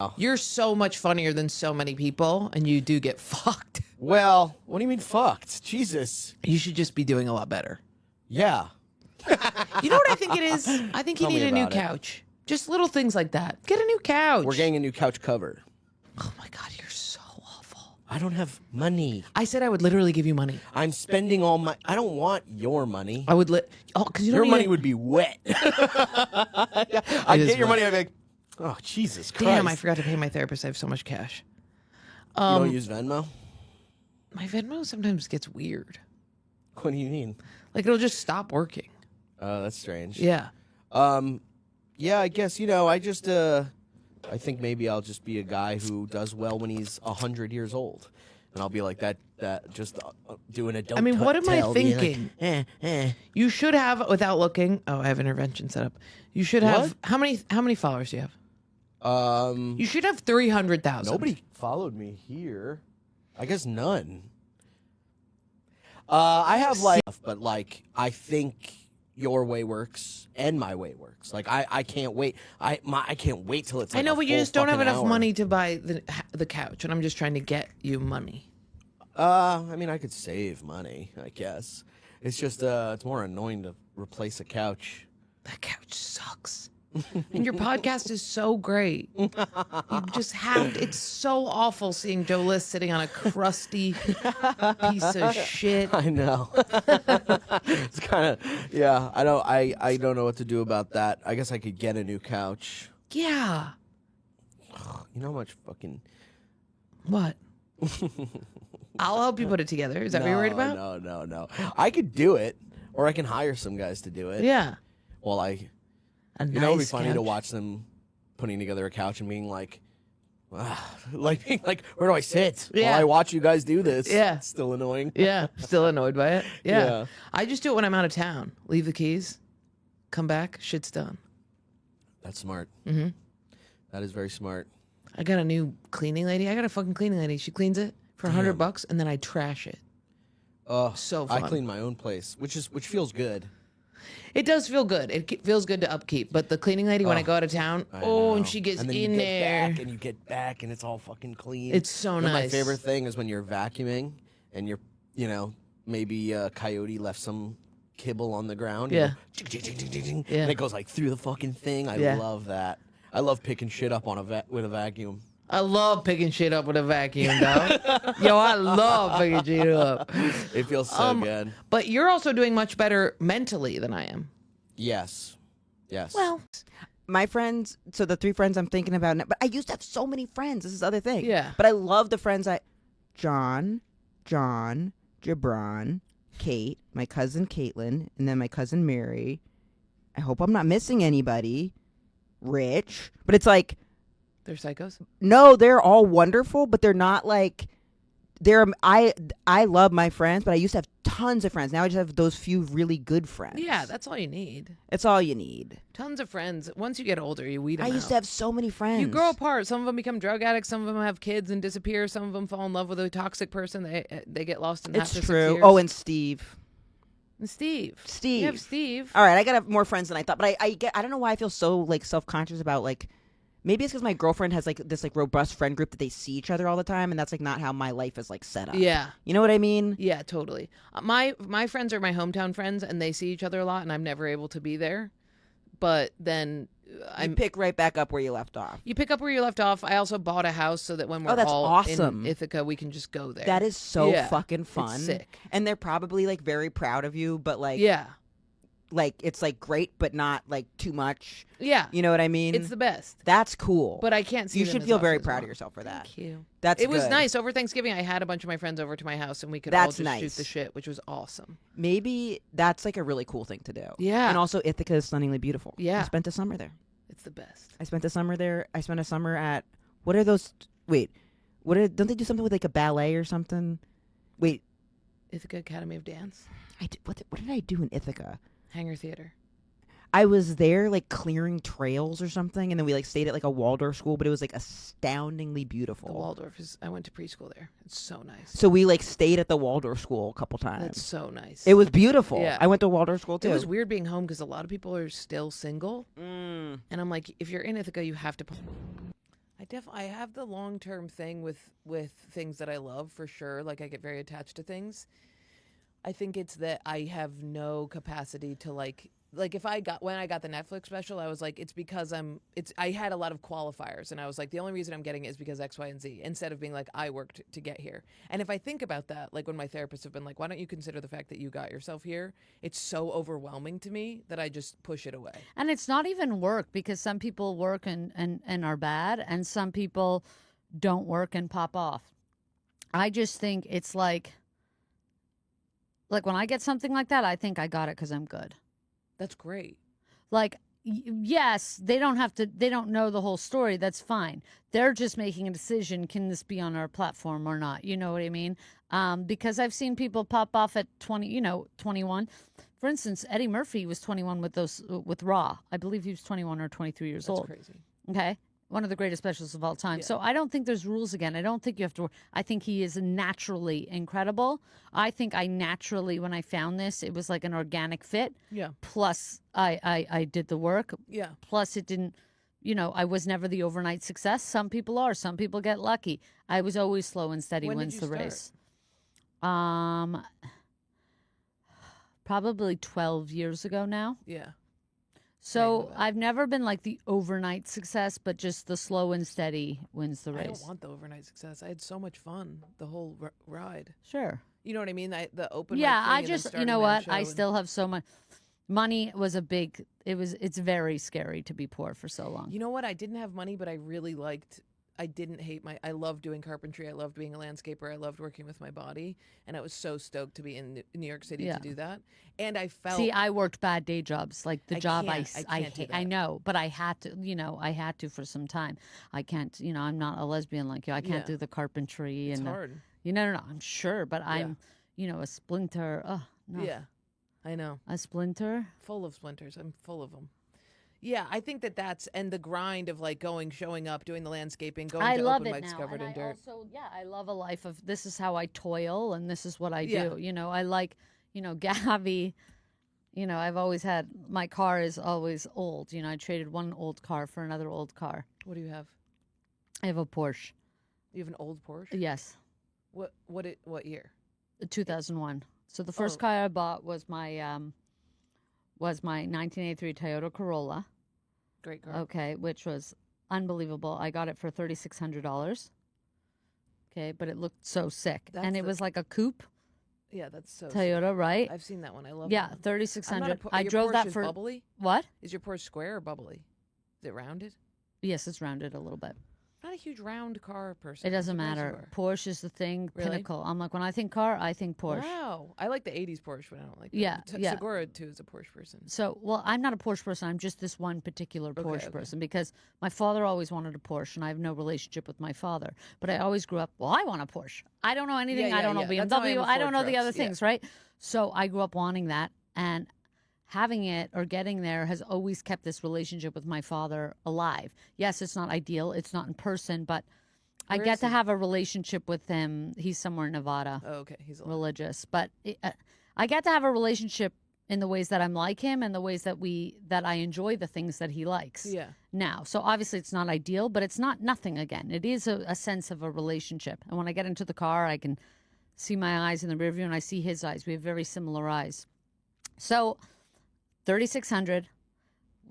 Oh. You're so much funnier than so many people, and you do get fucked. Well, what do you mean fucked? Jesus. You should just be doing a lot better. Yeah. You know what I think it is? I think you Tell need me a new about it. couch. Just little things like that. Get a new couch. We're getting a new couch cover. Oh my God, you're so awful. I don't have money. I said I would literally give you money. I'm spending all my... I don't want your money. I would because you don't Your need money it. would be wet. I'd is get your wet. money, I'd be like, oh, Jesus Christ. Damn, I forgot to pay my therapist. I have so much cash. You don't use Venmo? My Venmo sometimes gets weird. What do you mean? Like it'll just stop working. That's strange. Yeah. Yeah, I guess, I just, I think maybe I'll just be a guy who does well when he's 100 years old. And I'll be like that just doing a don't I mean, what am I tell, being thinking? Like, You should have, without looking. Oh, I have intervention set up. You should have. How many followers do you have? You should have 300,000. Nobody followed me here. I guess none. I have but I think your way works and my way works. Like I can't wait. I can't wait till it's. Like I know, a but you full just don't have fucking enough hour. money to buy the couch, and I'm just trying to get you money. I mean, I could save money. I guess it's just it's more annoying to replace a couch. That couch sucks. And your podcast is so great. You just have it's so awful seeing Joe List sitting on a crusty piece of shit. I know. It's kind of I don't know what to do about that. I guess I could get a new couch. Yeah. You know how much fucking What? I'll help you put it together. Is that what you're worried about? No. I could do it, or I can hire some guys to do it. Yeah. Well, A it would be nice funny to couch. watch them putting together a couch and being like, being like, where do I sit? Yeah. While I watch you guys do this. Yeah. It's still annoying. Yeah. Still annoyed by it. Yeah. Yeah. I just do it when I'm out of town. Leave the keys, come back, shit's done. That's smart. Mm-hmm. That is very smart. I got a new cleaning lady. I got a fucking cleaning lady. She cleans it for $100, and then I trash it. So fun. I clean my own place, which feels good. It does feel good. It feels good to upkeep. But the cleaning lady, when I go out of town, and she gets and then in you get there. back, and you get back, and it's all fucking clean. It's so You know, nice. My favorite thing is when you're vacuuming, and you're, maybe a coyote left some kibble on the ground. Yeah. And Yeah. it goes like through the fucking thing. I Yeah. love that. I love picking shit up on with a vacuum. I love picking shit up with a vacuum, dog. Yo, I love picking shit up. It feels so good. But you're also doing much better mentally than I am. Yes. Well, my friends, so the 3 friends I'm thinking about now, but I used to have so many friends. This is the other thing. Yeah. But I love the friends John, Gibran, Kate, my cousin Caitlin, and then my cousin Mary. I hope I'm not missing anybody. Rich. But it's like, They're psychos? no, they're all wonderful, but they're not like I love my friends, but I used to have tons of friends. Now I just have those few really good friends. Yeah, that's all you need. It's all you need. Tons of friends. Once you get older, you weed them I out. used to have so many friends. You grow apart. Some of them become drug addicts. Some of them have kids and disappear. Some of them fall in love with a toxic person. They get lost in that It's for 6 true. years. Oh, and Steve. And Steve. Steve. You have Steve. All right, I gotta have more friends than I thought, but I don't know why I feel so like self-conscious about like maybe it's because my girlfriend has like this like robust friend group that they see each other all the time, and that's like not how my life is like set up. Yeah. You know what I mean? Yeah, totally. My friends are my hometown friends, and they see each other a lot, and I'm never able to be there. But then I pick right back up where you left off. you pick up where you left off. I also bought a house so that when we're that's all awesome. in Ithaca, we can just go there. That is so Yeah, fucking it's fun. sick. And they're probably like very proud of you, but like Yeah. like it's like great, but not like too much. Yeah. You know what I mean? It's the best. That's cool. But I can't see you them should as feel often very as proud well. of yourself for that. Thank you. That's It was good. nice. Over Thanksgiving, I had a bunch of my friends over to my house, and we could all That's just nice. shoot the shit, which was awesome. Maybe that's like a really cool thing to do. Yeah. And also Ithaca is stunningly beautiful. Yeah. I spent the summer there. It's the best. I spent the summer there. I spent a summer at what are those? Wait, don't they do something with like a ballet or something? Wait, Ithaca Academy of Dance, what did I do in Ithaca? Hangar Theater. I was there like clearing trails or something, and then we like stayed at like a Waldorf school, but it was like astoundingly beautiful. The Waldorf is. I went to preschool there. It's so nice. So we like stayed at the Waldorf school a couple times. That's so nice. It was beautiful. Yeah. I went to Waldorf school too. It was weird being home because a lot of people are still single, Mm. and I'm like, if you're in Ithaca, you have to. I I have the long-term thing with things that I love for sure. Like I get very attached to things. I think it's that I have no capacity to like if when I got the Netflix special, I was like, it's because I had a lot of qualifiers, and I was like, the only reason I'm getting it is because X, Y, and Z, instead of being like, I worked to get here. And if I think about that, like when my therapists have been like, why don't you consider the fact that you got yourself here? It's so overwhelming to me that I just push it away. And it's not even work, because some people work and are bad, and some people don't work and pop off. I just think it's like when I get something like that, I think I got it because I'm good. That's great. Like, yes, they don't know the whole story. That's fine. They're just making a decision. Can this be on our platform or not? You know what I mean? Because I've seen people pop off at 21. For instance, Eddie Murphy was 21 with Raw. I believe he was 21 or 23 years old. That's crazy. Okay. One of the greatest specials of all time. Yeah. So I don't think there's rules again. I don't think you have to. I think he is naturally incredible. I think I naturally, when I found this, it was like an organic fit. Yeah. Plus, I did the work. Yeah. Plus, it didn't, I was never the overnight success. Some people are. Some people get lucky. I was always slow and steady When did wins you the start? race. Probably 12 years ago now. Yeah. So I've never been like the overnight success, but just the slow and steady wins the race. I don't want the overnight success. I had so much fun the whole ride. Sure. You know what I mean? The open. Yeah, mic thing I and then just, starting know that what? show I and- still have so much. Money was it's very scary to be poor for so long. You know what? I didn't have money, but I really liked. I didn't hate I loved doing carpentry. I loved being a landscaper. I loved working with my body, and I was so stoked to be in New York City Yeah. to do that. And I felt. See, I worked bad day jobs. Like the job I can't do hate. I that. know, but I had to, I had to for some time. I can't, I'm not a lesbian like you. I can't Yeah. do the carpentry. It's and hard. No, I'm sure, but I'm, a splinter. Oh, no. Yeah, I know. A splinter? Full of splinters. I'm full of them. Yeah, I think that's and the grind of like showing up, doing the landscaping, going I to love open it mics now. covered And in I dirt. also, I love a life of this is how I toil and this is what I Yeah. do. I like, Gabby, I've always had, my car is always old. I traded one old car for another old car. What do you have? I have a Porsche. You have an old Porsche? Yes, What year? 2001. So the first Oh. car I bought was my 1983 Toyota Corolla. Great car. Okay, which was unbelievable. I got it for $3,600. Okay, but it looked so sick, That's and it the- was like a coupe Yeah, that's so. Toyota, right? I've seen that one. I love. Yeah, that one. 3,600. Your I drove that Porsche is for bubbly. what? Is your Porsche square or bubbly? Is it rounded? Yes, it's rounded a little bit. I'm not a huge round car person. It doesn't I'm surprised you matter. are. Porsche is the thing, Really? pinnacle. I'm like, when I think car, I think Porsche. Wow, I like the '80s Porsche, but I don't like. Yeah, yeah. Segura too is a Porsche person. So, well, I'm not a Porsche person. I'm just this one particular Porsche okay. person because my father always wanted a Porsche, and I have no relationship with my father. But I always grew up, well, I want a Porsche. I don't know anything. Yeah, I don't know yeah. That's how I am BMW. with I don't Ford know the trucks. other Yeah. things, right? So I grew up wanting that, and having it or getting there has always kept this relationship with my father alive. Yes, it's not ideal. It's not in person, but I Where get is to he? have a relationship with him. He's somewhere in Nevada. Oh, okay, he's a Religious, but I get to have a relationship in the ways that I'm like him and the ways that I enjoy the things that he likes. Yeah. Now, so obviously it's not ideal, but it's not nothing again. It is a sense of a relationship. And when I get into the car, I can see my eyes in the rearview and I see his eyes. We have very similar eyes. So 3,600,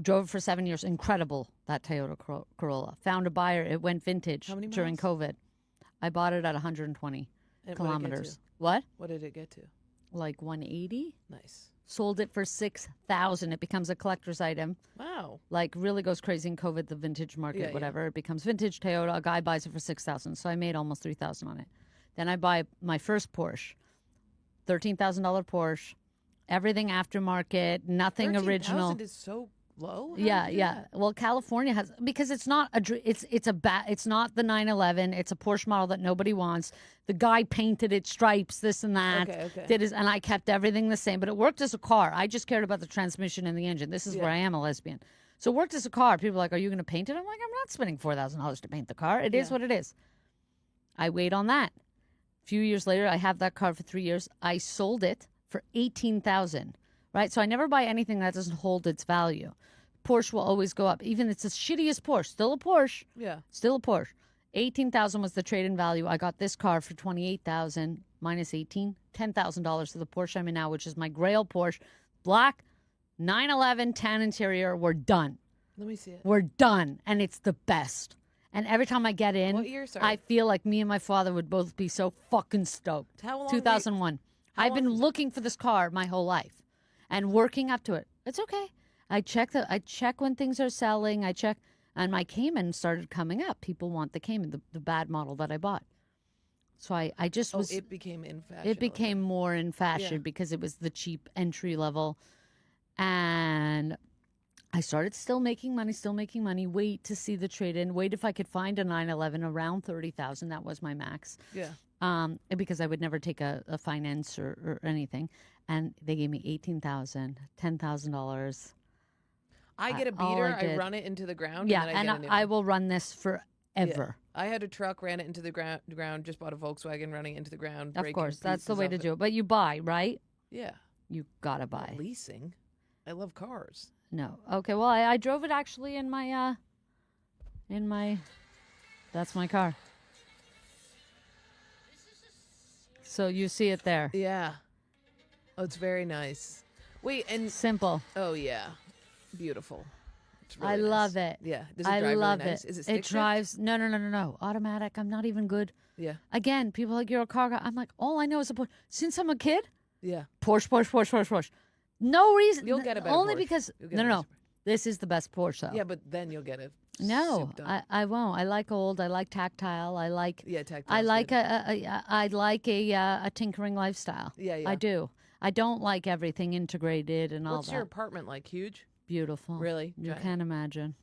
drove it for 7 years. Incredible, that Toyota Corolla. Found a buyer. It went vintage How many during miles? COVID. I bought it at 120 And kilometers. What? What did it get to? Like 180? Nice. Sold it for 6,000. It becomes a collector's item. Wow. Like really goes crazy in COVID, the vintage market, Yeah, yeah. whatever. It becomes vintage Toyota. A guy buys it for 6,000. So I made almost 3,000 on it. Then I buy my first Porsche, $13,000 Porsche, everything aftermarket, nothing original. 13,000 is so low. How Yeah, did you do yeah. that? Well, California has it's not it's not the 911. It's a Porsche model that nobody wants. The guy painted it stripes, this and that. Okay. And I kept everything the same, but it worked as a car. I just cared about the transmission and the engine. This is where I am a lesbian. So it worked as a car. People are like, "Are you going to paint it?" I'm like, "I'm not spending $4,000 to paint the car. It is Yeah. what it is." I wait on that. A few years later, I have that car for 3 years. I sold it for $18,000. Right, so I never buy anything that doesn't hold its value. Porsche will always go up. Even it's the shittiest Porsche, still a Porsche. Yeah. Still a Porsche. 18,000 was the trade-in value. I got this car for 28,000 minus 18, $10,000 for the Porsche I'm in now, which is my Grail Porsche, black, 911, tan interior. We're done. Let me see it. We're done, and it's the best. And every time I get in, What year, sorry? I feel like me and my father would both be so fucking stoked. How long? 2001. I've been long- looking for this car my whole life, and working up to it. It's okay. I check when things are selling. I check, and my Cayman started coming up. People want the Cayman, the bad model that I bought. So I just was. it became in fashion. It became more in fashion Yeah. because it was the cheap entry level, and I started still making money. Wait to see the trade in. Wait if I could find a 911 around 30,000. That was my max. Yeah. Because I would never take a finance or anything, and they gave me $18,000, $10,000. I get a all beater. I I did- run it into the ground. Yeah, and then I get a new I one. will run this forever. I had a truck, ran it into the ground. Just bought a Volkswagen, running it into the ground. Of breaking course, that's the pieces way of to do it. But you buy, right? Yeah. You gotta buy. Leasing. I love cars. No. Okay. Well, I drove it actually in my. That's my car. So you see it there. Yeah. Oh, it's very nice. Wait, and Simple. oh yeah, beautiful. It's I really love nice. it. Yeah. Does it I drive love really nice? it. Is it stick It drives. No. Automatic. I'm not even good. Yeah. Again, people are like, you're a car guy. I'm like, all I know is a Porsche. Since I'm a kid, Yeah. Porsche. No reason. You'll get a better Only Porsche. because You'll get no, a no. nicer This is the best Porsche though. Yeah, but then you'll get a No, souped up. I won't. I like old. I like tactile. I like. Yeah, tactile's I like good. I like a tinkering lifestyle. Yeah, yeah. I do. I don't like everything integrated and all What's that. your apartment like? Huge? Beautiful. Really? You Giant? can't imagine.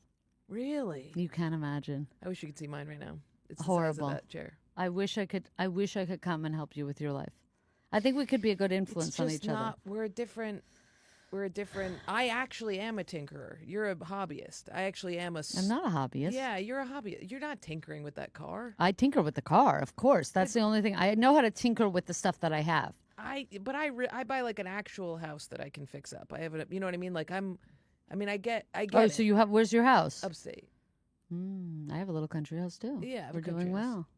Really? You can't imagine. I wish you could see mine right now. It's the Horrible. size of that chair. I wish I could. I wish I could come and help you with your life. I think we could be a good influence It's on just each not. other. We're a different. I actually am a tinkerer. You're a hobbyist. I actually am a. I'm not a hobbyist. Yeah, you're a hobbyist. You're not tinkering with that car. I tinker with the car, of course. That's the only thing. I know how to tinker with the stuff that I have. I buy like an actual house that I can fix up. I have you know what I mean? Like I get Oh, it. so you have? Where's your house? Upstate. I have a little country house too. Yeah, I have a we're country doing house. well.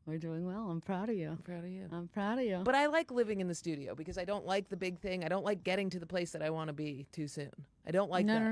We're doing well. I'm proud of you. I'm proud of you. I'm proud of you. But I like living in the studio because I don't like the big thing. I don't like getting to the place that I want to be too soon. I don't like No, that. no,